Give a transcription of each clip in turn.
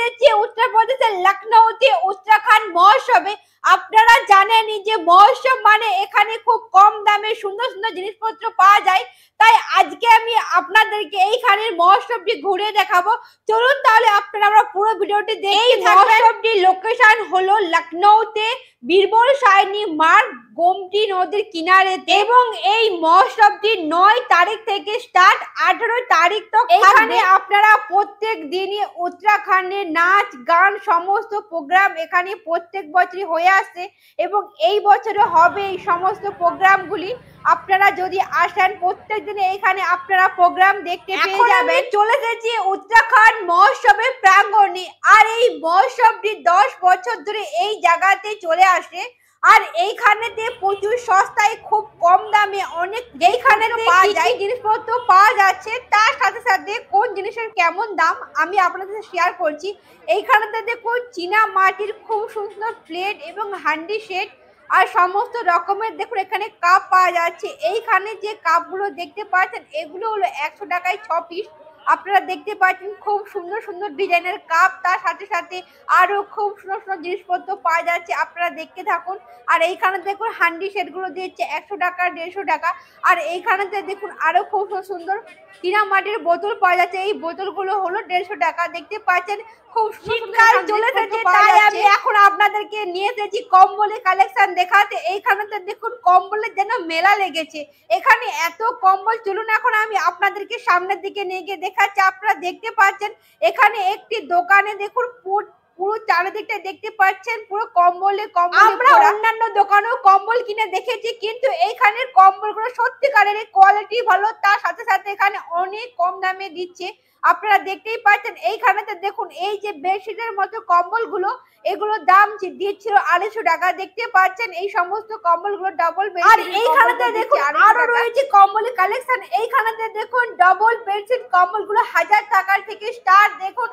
এসেছি উত্তরপ্রদেশের লখনৌতে উত্তরাখণ্ড মহোৎসবে। আপনারা জানেনই যে মহোৎসব মানে এখানে খুব কম দামে সুন্দর সুন্দর জিনিসপত্র পাওয়া যায়। তাই আজকে আমি আপনাদেরকে এইখানের মহোৎসবটি ঘুরে দেখাবো। চলুন তাহলে আপনারা আমরা পুরো ভিডিওটি দেখি। এই মহোৎসবটির লোকেশন হলো লখনৌতে বীরবল সায়নী মার্গ গোমতী নদীর কিনারেতে, এবং এই মহোৎসবটি 9 তারিখ থেকে স্টার্ট 18 তারিখ তক। এখানে আপনারা প্রত্যেক দিনই উত্তরাখণ্ডের নাচ গান সমস্ত প্রোগ্রাম এখানে প্রত্যেক বছরই হয়ে আসছে, এবং এই বছরও হবে এই সমস্ত প্রোগ্রামগুলি। আপনারা যদি আসেন প্রত্যেক দিনে এখানে আপনারা প্রোগ্রাম দেখতে পেয়ে যাবেন। চলে এসেছি উত্তরাখণ্ড মহোৎসবের প্রাঙ্গণে, আর এই মহোৎসবটি 10 বছর ধরে এই জায়গাতে চলে আসে। আর এইখানেতে প্রচুর সস্তায় খুব কম দামে অনেক এইখানে জিনিসপত্র পাওয়া যাচ্ছে। তার সাথে সাথে কোন জিনিসের কেমন দাম আমি আপনাদের শেয়ার করছি। এইখানেতে দেখুন চীনা মাটির খুব সুন্দর প্লেট এবং হান্ডি সেট আর সমস্ত রকমের দেখুন এখানে কাপ পাওয়া যাচ্ছে। এইখানে যে কাপগুলো দেখতে পাচ্ছেন এগুলো হলো 100 টাকায় 6 পিস। আপনারা দেখতে পাচ্ছেন খুব সুন্দর সুন্দর ডিজাইনের কাপ, তার সাথে সাথে আরো খুব সুন্দর সুন্দর জিনিসপত্র পাওয়া যাচ্ছে। আপনারা দেখতে থাকুন। আর এইখানে দেখুন হান্ডি সেটগুলো দিচ্ছে 100 টাকা 150 টাকা। আর এইখানেতে দেখুন আরো খুব সুন্দর চীনা মাটির বোতল পাওয়া যাচ্ছে। এই বোতলগুলো হলো 150 টাকা। দেখতে পাচ্ছেন খুব শীতকাল চলে এসেছে, তাই আমি এখন আপনাদেরকে নিয়ে এসেছি কম্বলের কালেকশন দেখাতে। এইখানেতে দেখুন কম্বলের যেন মেলা লেগেছে। এখানে এত কম্বল, চলুন এখন আমি আপনাদেরকে সামনের দিকে নিয়ে গিয়ে দেখাচ্ছি। আপনারা দেখতে পাচ্ছেন এখানে একটি দোকানে দেখুন পুরো চারিদিকটা দেখতে পাচ্ছেন পুরো কম্বলে কম্বল। আমরা অন্যান্য দোকানেও কম্বল কিনে দেখেছি, কিন্তু এইখানের কম্বলগুলো সত্যিকারের কোয়ালিটি ভালো, তার সাথে সাথে এখানে অনেক কম দামে দিচ্ছে। আপনারা দেখতেই পাচ্ছেন এইখানেতে দেখুন এই যে বেডশিটের মতো কম্বলগুলো, এগুলোর দাম দিচ্ছিল 250 টাকা। দেখতে পাচ্ছেন এই সমস্ত কম্বলগুলো ডাবল বেড। আর এইখানেতে দেখুন আরো রয়েছে কম্বলের কালেকশন। এইখানেতে দেখুন ডাবল বেডশিট কম্বলগুলো 1000 টাকা থেকে স্টার্ট। দেখুন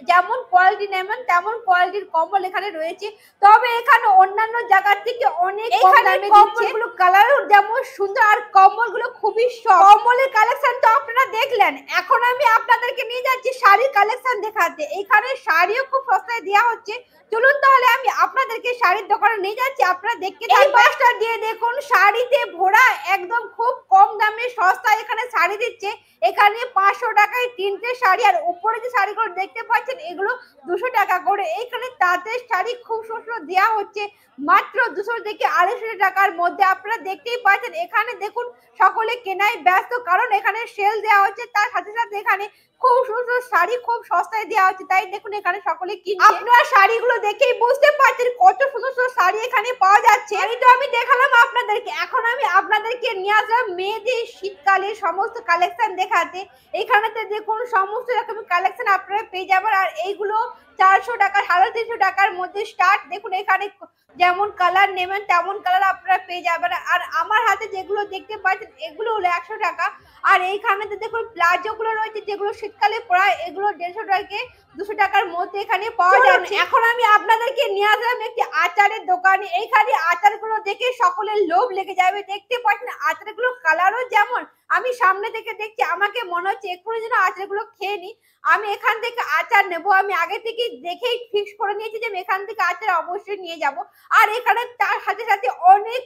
যেমন কোয়ালিটি নেবেন তেমন কোয়ালিটির কম্বল এখানে রয়েছে, তবে এখানে অন্যান্য জায়গার থেকে অনেক কম দামে দিচ্ছে। কম্বলগুলো কালারও যেমন সুন্দর আর কম্বলগুলো খুবই সফট। কম্বলের কালেকশন তো আপনারা দেখলেন, এখন আমি আপনাদেরকে নিয়ে যাচ্ছি শাড়ির কালেকশন দেখাতে। এইখানে শাড়িও খুব সস্তায় দেওয়া হচ্ছে। চলুন তাহলে আমি আপনাদেরকে শাড়ির দোকানে নিয়ে যাচ্ছি, আপনারা দেখতে থাকুন। এই বাসটা দিয়ে দেখুন শাড়িতে ভরা, একদম খুব কম দামে সস্তায় এখানে শাড়ি দিচ্ছে। এখানে 500 টাকায় 3টে শাড়ি, আর উপরে যে শাড়িগুলো দেখতে পাচ্ছেন এগুলো 200 টাকা করে। এইখানে তাঁতের শাড়ি খুব সুন্দর দেওয়া হচ্ছে মাত্র 200 থেকে 250 টাকার মধ্যে। আপনারা দেখতেই পাচ্ছেন এখানে দেখুন সকলে কেনায় ব্যস্ত, কারণ এখানে সেল দেওয়া হচ্ছে। তার সাথে সাথে এখানে খুব সুন্দর শাড়ি খুব সস্তায় দেওয়া হচ্ছে, তাই দেখুন এখানে সকলে কিনছে। আপনারা শাড়িগুলো দেখেই বুঝতে পারছেন কত সুন্দর সুন্দর শাড়ি এখানে পাওয়া যাচ্ছে। এই তো আমি দেখালাম আপনাদেরকে, এখন আমি আপনাদেরকে নিয়ে আসলাম মেয়েদের শীতকালের সমস্ত কালেকশন দেখাতে। এখানেতে দেখুন সমস্ত রকমের কালেকশন আপনারা পেয়ে যাবেন, আর এইগুলো 400 টাকা 350 টাকার মধ্যে স্টার্ট। দেখুন এখানে যেমন কালার নেবেন তেমন কালার আপনারা পেয়ে যাবেন। আর আমার হাতে যেগুলো দেখতে পাচ্ছেন এগুলো হলো 100 টাকা। আর এইখানেতে দেখুন প্লাজো গুলো রয়েছে যেগুলো শীতকালে পরা, এগুলো 150 টাকা 200 টাকার মধ্যে এখানে পাওয়া যাচ্ছে। এখন আমি আপনাদেরকে নিয়ে আসলাম একটি আচারের দোকানে। এইখানে আচারগুলো দেখে সকলের লোভ লেগে যাবে। দেখতে পাচ্ছেন আচারগুলো কালারও যেমন, আমি সামনে থেকে দেখছি আমাকে মনে হচ্ছে এক্ষুনি যেন আচারগুলো খেয়ে নি। আমি এখান থেকে আচার নেব, আমি আগে থেকে দেখেই ফিক্স করে নিয়েছি যে আমি এখান থেকে আচার অবশ্যই নিয়ে যাব। আর এখানে তার সাথে সাথে অনেক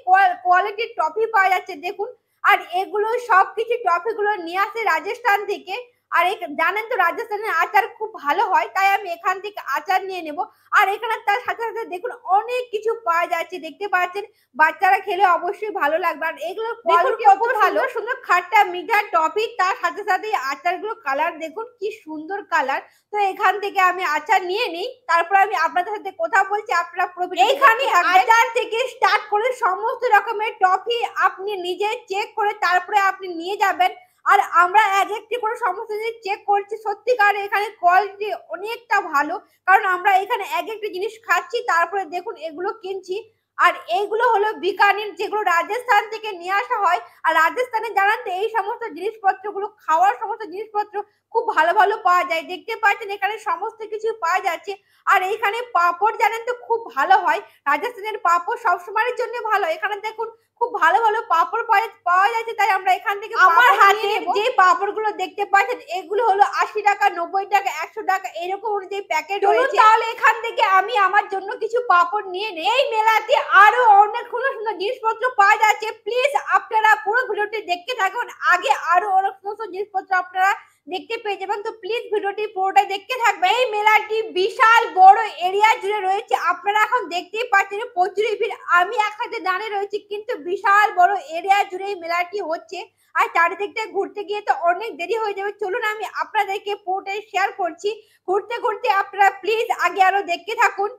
কোয়ালিটির টফি পাওয়া যাচ্ছে দেখুন। আর এগুলো সবকিছু টফিগুলো নিয়ে আসে রাজস্থান থেকে। আর জানেন তো রাজস্থানের আচার খুব ভালো হয়, তাই আমি এখান থেকে আচার নিয়ে নেব। আর এখানে তার সাথে সাথে দেখুন অনেক কিছু পাওয়া যাচ্ছে, দেখতে পাচ্ছেন বাচ্চারা খেলে অবশ্যই ভালো লাগবে। আর এগুলো কোয়ালিটি কত ভালো, সুন্দর খাট্টা মিঠা টফি, তার সাথে সাথে আচারগুলো কালার দেখুন কি সুন্দর কালার। তো এখান থেকে আমি আচার নিয়ে নিই, তারপর আমি আপনাদের সাথে কথা বলছি। আপনারা এইখানে আচার থেকে স্টার্ট করে সমস্ত রকমের টফি আপনি নিজে চেক করে তারপরে আপনি নিয়ে যাবেন। আর আমরা এক একটি করে সমস্ত জিনিস চেক করছি, সত্যিকার এখানে কোয়ালিটি অনেকটা ভালো, কারণ আমরা এখানে এক একটি জিনিস খাচ্ছি তারপরে দেখুন এগুলো কিনছি। আর এইগুলো হলো বিকানির, যেগুলো রাজস্থান থেকে নিয়ে আসা হয়। আর রাজস্থানে জানান তো এই সমস্ত জিনিসপত্রগুলো খাওয়ার সমস্ত জিনিসপত্র খুব ভালো ভালো পাওয়া যায়। দেখতে পাচ্ছেন এখানে সমস্ত কিছু পাওয়া যাচ্ছে। আর এইখানে পাপড় জানেন তো খুব ভালো হয়, রাজস্থানের পাপড় সবসময়ের জন্য ভালো। এখানে দেখুন খুব ভালো ভালো পাপড় পাওয়া যাচ্ছে, তাই আমরা এখান থেকে আমার হাতে যে পাপড়গুলো দেখতে পাচ্ছেন এগুলো হলো 80 টাকা, 90 টাকা, 100 টাকা এরকম অনুযায়ী প্যাকেট রয়েছে। তাহলে এখান থেকে আমি আমার জন্য কিছু পাপড় নিয়ে নেই। এই মেলাতে আরো অনেক সুন্দর সুন্দর জিনিসপত্র পাওয়া যাচ্ছে, প্লিজ আপনারা পুরো ভিডিওটি দেখতে থাকুন, আগে আরো অনেক সুন্দর জিনিসপত্র আপনারা দেখতে পেয়ে যাবেন। তো প্লিজ ভিডিওটি পুরোটা দেখতে থাকবে। এই মেলাটি বিশাল বড় এরিয়া জুড়ে রয়েছে, আপনারা এখন দেখতেই পাচ্ছেন প্রচুর ভিড়। আমি এক হাতে দাঁড়িয়ে রয়েছি, কিন্তু বিশাল বড় এরিয়া জুড়ে এই মেলাটি হচ্ছে, আর চারিদিকটা ঘুরতে গিয়ে তো অনেক দেরি হয়ে যাবে। চলুন আমি আপনাদেরকে পুরোটাই শেয়ার করছি, ঘুরতে ঘুরতে আপনারা প্লিজ আগে আরো দেখতে থাকুন।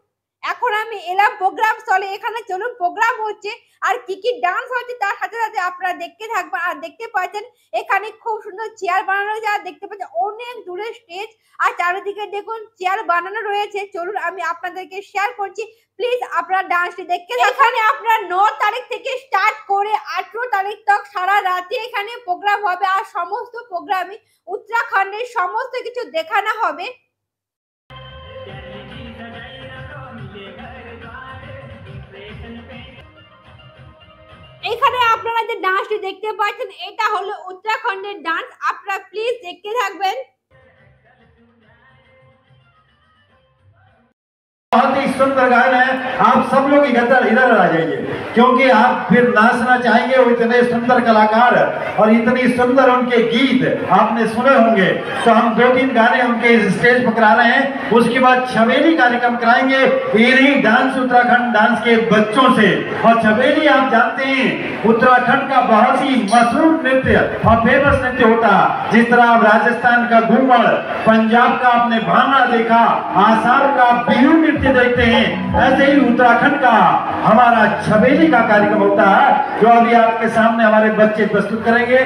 এখন আমি এলাম প্রোগ্রাম স্থলে, এখানে চলুন প্রোগ্রাম হচ্ছে আর কি কি ডান্স হচ্ছে তার সাথে সাথে আপনারা দেখতে থাকবেন। আর দেখতে পাচ্ছেন এখানে খুব সুন্দর চেয়ার বানানো রয়েছে, আর দেখতে পাচ্ছেন অনেক দূরে স্টেজ, আর চারিদিকে দেখুন চেয়ার বানানো রয়েছে। চলুন আমি আপনাদেরকে শেয়ার করছি, প্লিজ আপনারা ডান্সটি দেখতে থাকুন। এখানে আপনারা 9 তারিখ থেকে স্টার্ট করে 18 তারিখ তক সারা রাতে এখানে প্রোগ্রাম হবে, আর সমস্ত প্রোগ্রামে উত্তরাখণ্ডের সমস্ত কিছু দেখানো হবে। এখানে আপনারা যে ডান্সটি দেখতে পাচ্ছেন এটা হলো উত্তরাখণ্ডের ডান্স, আপনারা প্লিজ দেখতে থাকবেন। बहुत ही सुंदर गायन है। आप सब लोग इधर आ जाइए, क्योंकि आप फिर नाचना चाहेंगे। वो इतने सुंदर कलाकार और इतनी सुंदर उनके गीत आपने सुने होंगे। तो हम 2-3 गाने उनके स्टेज पर करा रहे हैं, उसके बाद छबेली कार्यक्रम कराएंगे, इन्हीं डांस उत्तराखंड डांस के बच्चों से। और छबेली आप जानते हैं उत्तराखंड का बहुत ही मशहूर नृत्य और फेमस नृत्य होता है। जिस तरह आप राजस्थान का घूमर, पंजाब का आपने भांगड़ा देखा, आसाम का बिहू नृत्य देखते हैं, ऐसे ही उत्तराखंड का हमारा छबेली का कार्यक्रम होता है, जो अभी आपके सामने हमारे बच्चे प्रस्तुत करेंगे।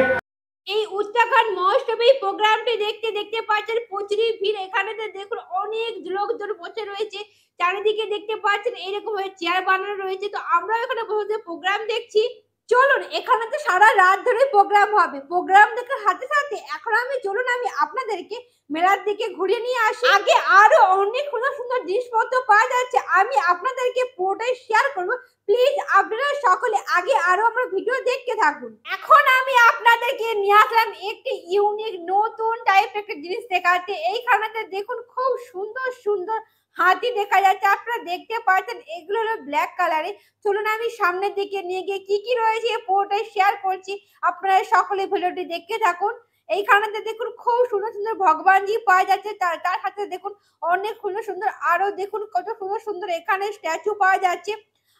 এই উত্তরাখণ্ড মহোৎসবে প্রোগ্রামটি দেখতে দেখতে পাচ্ছেন প্রচুর ভিড়। এখানে দেখুন অনেক লোকজন বসে রয়েছে, চারিদিকে দেখতে পাচ্ছেন এরকম চেয়ার বানানো রয়েছে। তো আমরা এখানে বসে প্রোগ্রাম দেখছি। চলুন, এখানে তো সারা রাত ধরে প্রোগ্রাম হবে, প্রোগ্রাম দেখার সাথে সাথে এখন চলুন আমি আপনাদেরকে মেলার দিকে ঘুরিয়ে নিয়ে আসি। আগে আরো অনেক সুন্দর সুন্দর জিনিসপত্র পাওয়া যাচ্ছে, আমি আপনাদেরকে পুরোটাই শেয়ার করবো, প্লিজ আপনারা সকলে আগে আরো আমরা ভিডিও দেখতে থাকুন। এখন আমি আপনাদেরকে নিয়ে আসলাম একটি ইউনিক নতুন টাইপ একটা জিনিস দেখাতে। এইখানেতে দেখুন খুব সুন্দর সুন্দর হাতি দেখা যাচ্ছে, আপনারা দেখতে পাচ্ছেন এগুলো হলো ব্ল্যাক কালারে। চলুন আমি সামনের দিকে নিয়ে গিয়ে কি কি রয়েছে পুরোটাই শেয়ার করছি, আপনারা সকলে ভিডিওটি দেখতে থাকুন। এইখানেতে দেখুন খুব সুন্দর সুন্দর ভগবানজি পাওয়া যাচ্ছে, তার সাথে দেখুন অনেক সুন্দর সুন্দর আরো দেখুন কত সুন্দর সুন্দর এখানে স্ট্যাচু পাওয়া যাচ্ছে।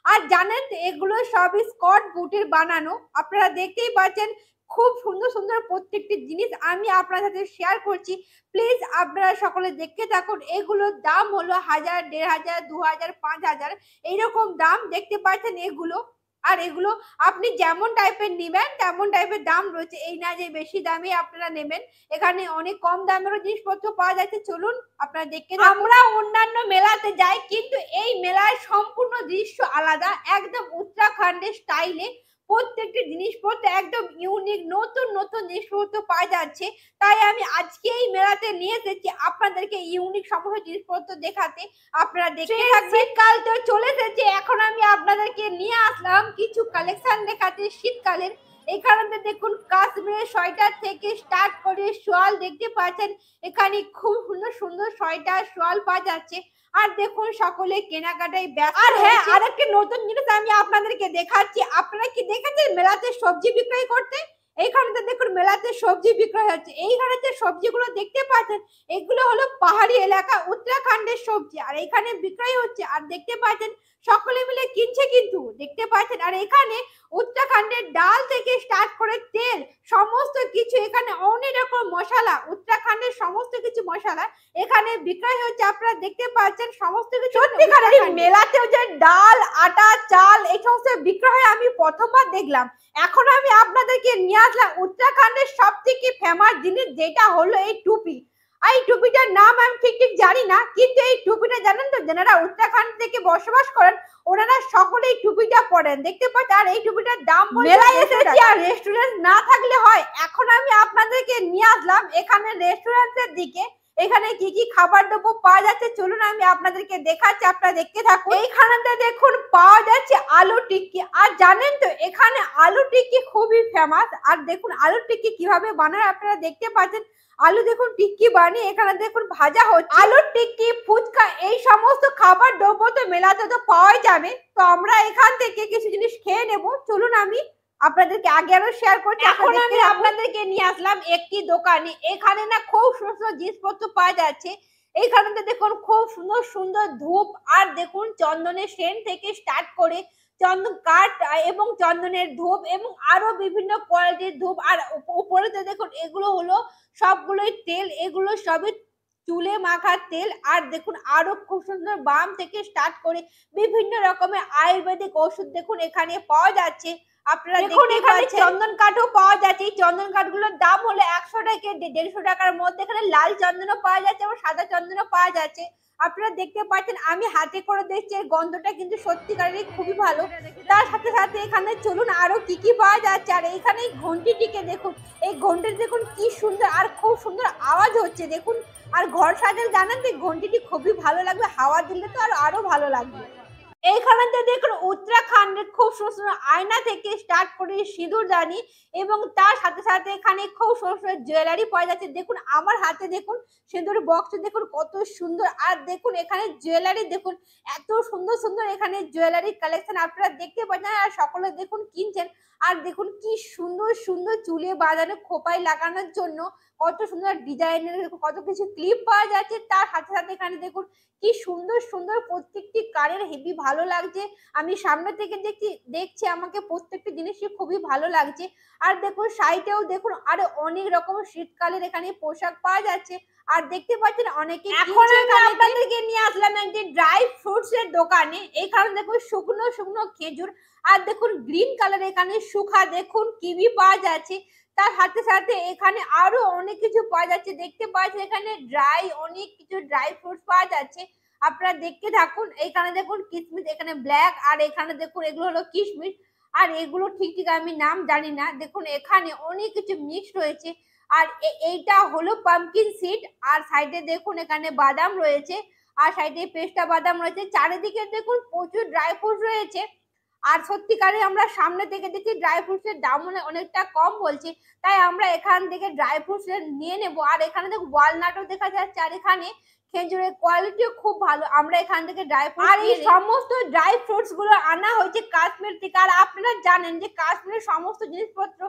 আর জানেন এগুলো সবই স্কট বুটের বানানো, আপনারা দেখতেই পাচ্ছেন খুব সুন্দর সুন্দর প্রত্যেকটি জিনিস আমি আপনার সাথে শেয়ার করছি, প্লিজ আপনারা সকলে দেখতে থাকুন। এগুলোর দাম হলো 1000, 1500, 2000, 5000 এইরকম দাম দেখতে পাচ্ছেন এগুলো। আর এগুলো আপনি যেমন টাইপের নেবেন তেমন টাইপের দাম রয়েছে, এই না যে বেশি দামে আপনারা নেবেন, এখানে অনেক কম দামেরও জিনিসপত্র পাওয়া যাচ্ছে। চলুন আপনারা দেখতে থাকুন। আমরা অন্যান্য মেলাতে যাই, কিন্তু এই মেলার সম্পূর্ণ দৃশ্য আলাদা, একদম উত্তরাখণ্ডের স্টাইলে প্রত্যেকটি জিনিসপত্র একদম ইউনিক, নতুন নতুন জিনিসপত্র পাওয়া যাচ্ছে। তাই আমি আজকে এই মেলাতে নিয়ে এসেছি আপনাদেরকে ইউনিক সমস্ত জিনিসপত্র দেখাতে, আপনারা দেখতে থাকবেন। শীতকাল তো চলে এসেছে, এখন আমি আপনাদেরকে নিয়ে আসলাম কিছু কালেকশন দেখাতে শীতকালের। এখানে দেখুন কাশ্মীরের সোয়েটার থেকে স্টার্ট করে শোয়াল দেখতে পাচ্ছেন, এখানে খুব সুন্দর সুন্দর সোয়েটার শোয়াল পাওয়া যাচ্ছে। আর দেখুন সকলে কেনাকাটায় ব্যস্ত। আর হ্যাঁ, আরেকটি নতুন জিনিস আমি আপনাদেরকে দেখাচ্ছি, আপনারা কি দেখেছেন মেলাতে সবজি বিক্রয় করতে? এইখানে দেখুন মেলাতে সবজি বিক্রয় হচ্ছে, এইখানে যে সবজিগুলো দেখতে পাচ্ছেন এগুলো হলো পাহাড়ি এলাকা উত্তরাখণ্ডের সবজি, আর এখানে বিক্রয় হচ্ছে। আর দেখতে পাচ্ছেন সকলে মিলে কিনছে কিন্তু দেখতে পাচ্ছেন। আর এখানে উত্তরাখণ্ডের ডাল থেকে স্টার্ট করে তেল সমস্ত কিছু, এখানে অনেক রকম মশলা, উত্তরাখণ্ডের সমস্ত কিছু মশলা এখানে বিক্রয় হচ্ছে, আপনারা দেখতে পাচ্ছেন সমস্ত কিছু। সত্যিকার এই মেলাতেও যে ডাল, আটা, চাল এই সমস্ত বিক্রয় হয় আমি প্রথমবার দেখলাম। এখন আমি আপনাদেরকে নিয়ে আসলাম উত্তরাখণ্ডের সব থেকে ফেমাস জিনিস, যেটা হলো এই টুপি। এই টুপিটার নাম আমি ঠিক জানি না, কিন্তু এই টুপিটা জানেন তো, যারা উত্তরাখণ্ড থেকে বসবাস করেন ওনারা সকলেই টুপিটা পরেন, দেখতে পাচ্ছেন। আর এই টুপিটার দাম মেলায় এসেছি আর রেস্টুরেন্ট না থাকলে হয়। এখন আমি আপনাদেরকে নিয়ে আসলাম এখানে রেস্টুরেন্টের দিকে। এখানে কি কি খাবার দ্রব্য পাওয়া যাচ্ছে চলুন আমি আপনাদেরকে দেখাচ্ছি, আপনারা দেখতে থাকুন। এইখানেতে দেখুন পাওয়া যাচ্ছে আলু টিক্কি। আর জানেন তো এখানে আলু টিক্কি খুবই ফেমাস। আর দেখুন আলু টিক্কি কিভাবে বানায় আপনারা দেখতে পাচ্ছেন। আলু দেখুন টিক্কি বানিয়ে এখানে দেখুন ভাজা হচ্ছে। আলুর টিক্কি, ফুচকা এই সমস্ত খাবার দ্রব্য তো মেলাতে তো পাওয়াই যাবে। তো আমরা এখান থেকে কিছু জিনিস খেয়ে নেব। চলুন আমি আপনাদেরকে আগে আরো শেয়ার করছি। এখন আমি আপনাদেরকে নিয়ে আসলাম একটি দোকানে। এখানে না খুব সুন্দর জিনিসপত্র পাওয়া যাচ্ছে। এইখানে দেখুন খুব সুন্দর সুন্দর ধূপ আর দেখুন চন্দনের সেন্ট থেকে স্টার্ট করে চন্দন কাঠ এবং চন্দনের ধূপ এবং আরো বিভিন্ন কোয়ালিটির ধূপ। আর উপরেতে দেখুন এগুলো হলো সবগুলোই তেল, এগুলো সবই চুলে মাখার তেল। আর দেখুন আরো খুব সুন্দর বাম থেকে স্টার্ট করে বিভিন্ন রকমের আয়ুর্বেদিক ওষুধ দেখুন এখানে পাওয়া যাচ্ছে। আপনারা দেখুন এখানে চন্দন কাঠও পাওয়া যাচ্ছে। এই চন্দন কাঠগুলোর দাম হলো 100 টাকা 150 টাকার মধ্যে। এখানে লাল চন্দনও পাওয়া যাচ্ছে এবং সাদা চন্দনও পাওয়া যাচ্ছে। আপনারা দেখতে পাচ্ছেন আমি হাতে করে দেখছি, এর গন্ধটা কিন্তু সত্যিকারেরই খুবই ভালো। তার সাথে সাথে এখানে চলুন আরো কি কি পাওয়া যাচ্ছে। আর এখানে এই ঘন্টিটিকে দেখুন, এই ঘন্টি দেখুন কি সুন্দর আর খুব সুন্দর আওয়াজ হচ্ছে দেখুন। আর ঘর সাজালে জানেন তো ঘন্টিটি খুবই ভালো লাগবে, হাওয়া দিলে তো আরো ভালো লাগবে। এইখানে দেখুন উত্তরাখণ্ডের খুব সুন্দর আয়না থেকে স্টার্ট করে সিঁদুরদানি এবং তার সাথে সাথে এখানে খুব সুন্দর জুয়েলারি পাওয়া যাচ্ছে। দেখুন আমার হাতে দেখুন সিঁদুর বক্স দেখুন কত সুন্দর। আর দেখুন এখানে জুয়েলারি দেখুন এত সুন্দর সুন্দর এখানে জুয়েলারি কালেকশন আপনারা দেখতে পাচ্ছেন। আর সকলে দেখুন কিনছেন। আর দেখুন কি সুন্দর সুন্দর চুলে বাঁধানো খোপায় লাগানোর জন্য কত সুন্দর ডিজাইনের কত কিছু ক্লিপ পাওয়া যাচ্ছে। তার সাথে সাথে এখানে দেখুন কি সুন্দর সুন্দর প্রত্যেকটি কানের হেভি ভালো লাগছে। আমি সামনে থেকে দেখছি আমাকে প্রত্যেকটি জিনিসই খুবই ভালো লাগছে। আর দেখুন সাইডেও দেখুন আরো অনেক রকম শীতকালের এখানে পোশাক পাওয়া যাচ্ছে। আর দেখতে পাচ্ছেন অনেকে এখন আমি আপনাদেরকে নিয়ে আসলাম একটি ড্রাই ফ্রুটস এর দোকানে। এখানে দেখুন শুকনো শুকনো খেজুর আর দেখুন গ্রিন কালার এখানে শুকা দেখুন কিবি পাওয়া যাচ্ছে। তার সাথে সাথে এখানে আরো অনেক কিছু পাওয়া যাচ্ছে। দেখতে পাচ্ছেন এখানে ড্রাই অনেক কিছু ড্রাই ফ্রুটস পাওয়া যাচ্ছে। আপনারা দেখতে থাকুন। এখানে দেখুন কিশমিশ, এখানে ব্ল্যাক, আর এখানে দেখুন এগুলো হলো কিশমিশ। আর এগুলো ঠিক ঠিক আমি নাম জানি না। দেখুন এখানে অনেক কিছু মিক্স রয়েছে। আর এইটা হলো পাম্পকিন সিড। আর সাইডে দেখুন এখানে বাদাম রয়েছে। আর সাইডে পেস্তা বাদাম রয়েছে। চারিদিকে দেখুন প্রচুর ড্রাই ফ্রুট রয়েছে। আর সত্যিকারে আমরা সামনে থেকে দেখি ড্রাই ফ্রুটস এর দাম অনেকটা কম বলছে, তাই আমরা এখান থেকে ড্রাই ফ্রুটস নিয়ে নেব। আর এখানে দেখুন ওয়ালনাটও দেখা যাচ্ছে। আর এখানে খেজুরের কোয়ালিটিও খুব ভালো। আমরা এখান থেকে ড্রাই ফ্রুটস আর এই সমস্ত ড্রাই ফ্রুটস গুলো আনা হয়েছে কাশ্মীর থেকে। আর আপনারা জানেন যে কাশ্মীরের সমস্ত জিনিসপত্র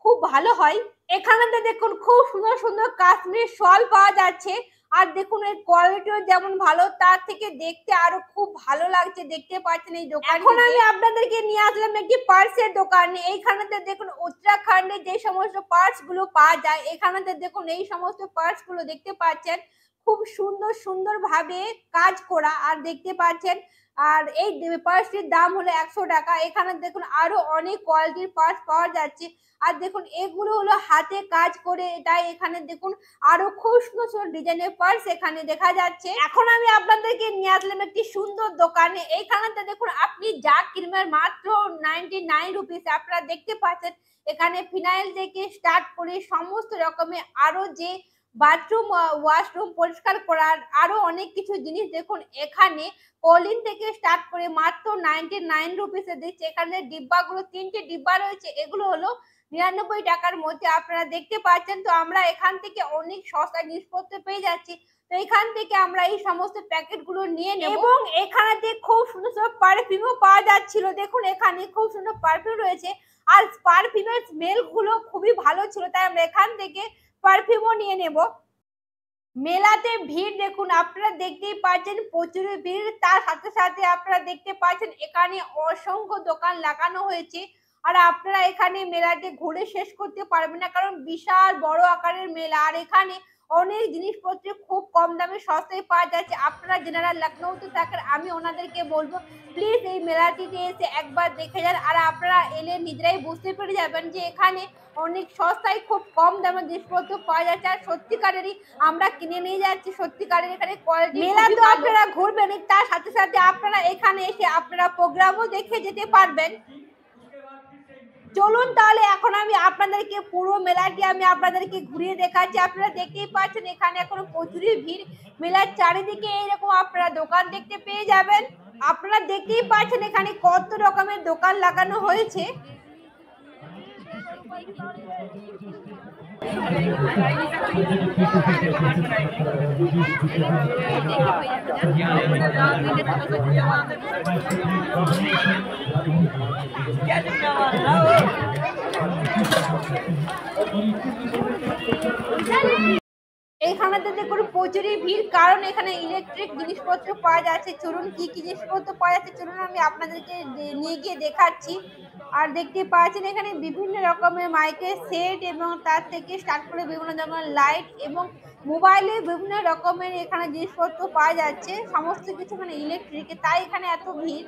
খুব ভালো হয়। এখানে দেখুন খুব সুন্দর সুন্দর কাশ্মীর শল পাওয়া যাচ্ছে। আর দেখুন এর কোয়ালিটিও যেমন ভালো তার থেকে দেখতে আরো খুব ভালো লাগছে। দেখতে পাচ্ছেন এই দোকান। এখন আমি আপনাদেরকে নিয়ে আসলাম একটি পার্সের দোকানে। এইখানেতে দেখুন উত্তরাখণ্ডে যে সমস্ত পার্টস গুলো পাওয়া যায়, এখানেতে দেখুন এই সমস্ত পার্টস গুলো দেখতে পাচ্ছেন খুব সুন্দর সুন্দর ভাবে কাজ করা। আর দেখতে পাচ্ছেন আর এই পার্সটির দাম হলো 100 টাকা। এখানে দেখুন আরো অনেক কোয়ালিটির পার্টস পাওয়া যাচ্ছে। আর দেখুন এগুলো হলো হাতে কাজ করে, তাই এখানে দেখুন আরো খুব সুন্দর সুন্দর ডিজাইনের পার্স এখানে দেখা যাচ্ছে। এখন আমি আপনাদেরকে নিয়ে আসলাম একটি সুন্দর দোকানে। এইখানে দেখুন আপনি যা কিনবেন মাত্র 99 রুপিস। আপনারা দেখতে পাচ্ছেন এখানে ফিনাইল থেকে স্টার্ট করে সমস্ত রকমের আরো যে বাথরুম ওয়াশরুম পরিষ্কার করার আরো অনেক কিছু জিনিস দেখুন এখানে কলিন থেকে স্টার্ট করে মাত্র 99 রুপিসে দিচ্ছে। এখানে ডিব্বাগুলো 3টে ডিব্বা রয়েছে, এগুলো হলো 99 টাকার মধ্যে আপনারা দেখতে পাচ্ছেন। তো আমরা এখান থেকে অনেক সস্তা জিনিসপত্র পেয়ে যাচ্ছি। তো এখান থেকে আমরা এই সমস্ত প্যাকেট গুলো নিয়ে নেব। এবং এখানে খুব সুন্দর সুন্দর পারফিউমও পাওয়া যাচ্ছিল। দেখুন এখানে খুব সুন্দর পারফিউম রয়েছে। আর পারফিউমের স্মেল গুলো খুবই ভালো ছিল, তাই আমরা এখান থেকে পারফিউমও নিয়ে নেব। মেলাতে ভিড় দেখুন আপনারা দেখতেই পাচ্ছেন প্রচুর ভিড়। তার সাথে সাথে আপনারা দেখতে পাচ্ছেন এখানে অসংখ্য দোকান লাগানো হয়েছে। আর আপনারা এখানে মেলাতে ঘুরে শেষ করতে পারবেন না, কারণ বিশাল বড় আকারের মেলা। আর এখানে অনেক জিনিসপত্র খুব কম দামে সস্তায় পাওয়া যাচ্ছে। আপনারা যারা লখনৌতে থাকেন আমি ওনাদেরকে বলবো প্লিজ এই মেলাটিতে এসে একবার দেখে যান। আর আপনারা এলে নিজেরাই বুঝতে পেরে যাবেন যে এখানে অনেক সস্তায় খুব কম দামে জিনিসপত্র পাওয়া যাচ্ছে। আর সত্যিকারেরই আমরা কিনে নিয়ে যাচ্ছি। সত্যিকারের এখানে কোয়ালিটি মেলা তো আপনারা ঘুরবেন, তার সাথে সাথে আপনারা এখানে এসে আপনারা প্রোগ্রামও দেখে যেতে পারবেন। চলুন তাহলে এখন আমি আপনাদেরকে পুরো মেলাটি আমি আপনাদেরকে ঘুরিয়ে দেখাচ্ছি। আপনারা দেখতেই পাচ্ছেন এখানে এখন প্রচুরই ভিড়। মেলার চারিদিকে এইরকম আপনারা দোকান দেখতে পেয়ে যাবেন। আপনারা দেখতেই পাচ্ছেন এখানে কত রকমের দোকান লাগানো হয়েছে। এইখানেতে দেখুন প্রচুরই ভিড়, কারণ এখানে ইলেকট্রিক জিনিসপত্র পাওয়া যাচ্ছে। চলুন কি কি জিনিসপত্র পাওয়া যাচ্ছে চলুন আমি আপনাদেরকে নিয়ে গিয়ে দেখাচ্ছি। আর দেখতে পাচ্ছেন এখানে বিভিন্ন রকমের মাইকের সেট এবং তার থেকে স্টার্ট করে বিভিন্ন ধরনের লাইট এবং মোবাইলে বিভিন্ন রকমের এখানে জিনিসপত্র পাওয়া যাচ্ছে। সমস্ত কিছু এখানে ইলেকট্রিকের, তাই এখানে এত ভিড়।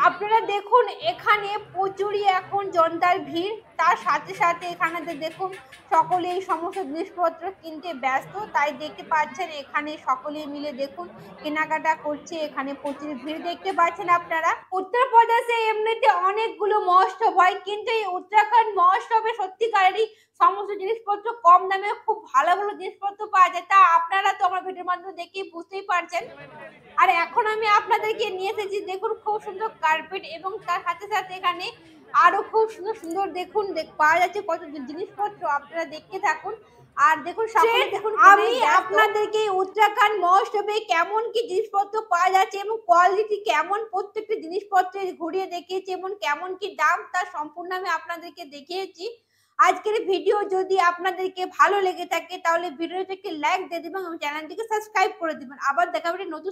আপনারা দেখুন এখানে প্রচুরই এখন জনতার ভিড়। তার সাথে সাথে এখানে দেখুন সকলেই সমস্ত জিনিসপত্র কিনতে ব্যস্ত, তাই দেখতে পাচ্ছেন এখানে সকলেই মিলে দেখুন কেনাকাটা করছে। এখানে প্রচুর ভিড় দেখতে পাচ্ছেন আপনারা। উত্তরপ্রদেশে এমনিতে অনেকগুলো মহোৎসব হয়, কিন্তু এই উত্তরাখণ্ড মহোৎসবে সত্যিকারেরই সমস্ত জিনিসপত্র কম দামে খুব ভালো ভালো জিনিসপত্র পাওয়া যায়। তা আপনারা তো আমার ভিডিওর মাধ্যমে দেখেই বুঝতেই পারছেন। আর এখন আমি আপনাদেরকে নিয়ে এসেছি দেখুন খুব সুন্দর কার্পেট, এবং তার সাথে সাথে এখানে আরো খুব সুন্দর সুন্দর দেখুন পাওয়া যাচ্ছে কত জিনিসপত্র। আপনারা দেখতে থাকুন আর দেখুন দেখুন আমি আপনাদেরকে উত্তরাখণ্ড মহোৎসবে কেমন কি জিনিসপত্র পাওয়া যাচ্ছে এবং কোয়ালিটি কেমন প্রত্যেকটি জিনিসপত্রের ঘুরিয়ে দেখিয়েছি এবং কেমন কি দাম তার সম্পূর্ণ আমি আপনাদেরকে দেখিয়েছি। আজকের ভিডিও যদি আপনাদেরকে ভালো লেগে থাকে তাহলে ভিডিওটাকে লাইক দিয়ে দিবেন এবং চ্যানেলটিকে সাবস্ক্রাইব করে দিবেন। আবার দেখা হবে নতুন